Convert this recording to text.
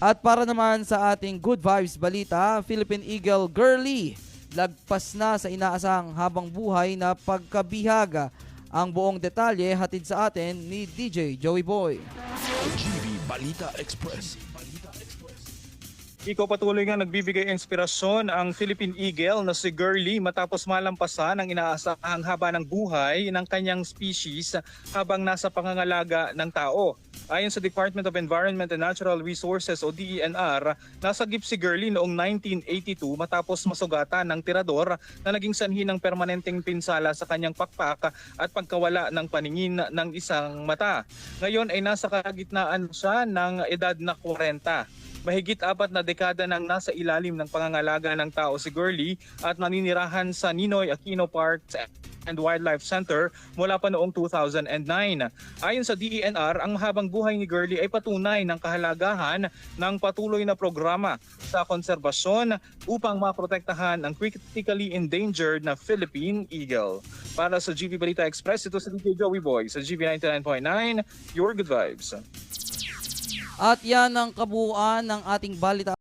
At para naman sa ating Good Vibes balita, Philippine Eagle Girly lagpas na sa inaasahang habang buhay na pagkabihaga. Ang buong detalye hatid sa atin ni DJ Joey Boy. GV Balita Express. Iko patuloy nga nagbibigay inspirasyon ang Philippine Eagle na si Girly matapos malampasan ang inaasahang haba ng buhay ng kanyang species habang nasa pangangalaga ng tao. Ayon sa Department of Environment and Natural Resources o DENR, nasagip si Girly noong 1982 matapos masugatan ng tirador na naging sanhi ng permanenteng pinsala sa kanyang pakpak at pagkawala ng paningin ng isang mata. Ngayon ay nasa kalagitnaan siya ng edad na 40. Mahigit 4 na dekada nang nasa ilalim ng pangangalaga ng tao si Girly at naninirahan sa Ninoy Aquino Park and Wildlife Center mula pa noong 2009. Ayon sa DENR, ang mahabang buhay ni Girly ay patunay ng kahalagahan ng patuloy na programa sa konserbasyon upang maprotektahan ang critically endangered na Philippine Eagle. Para sa GV Balita Express, ito si DJ Joey Boy sa GV 99.9, Your Good Vibes. At yan ang kabuuan ng ating balita.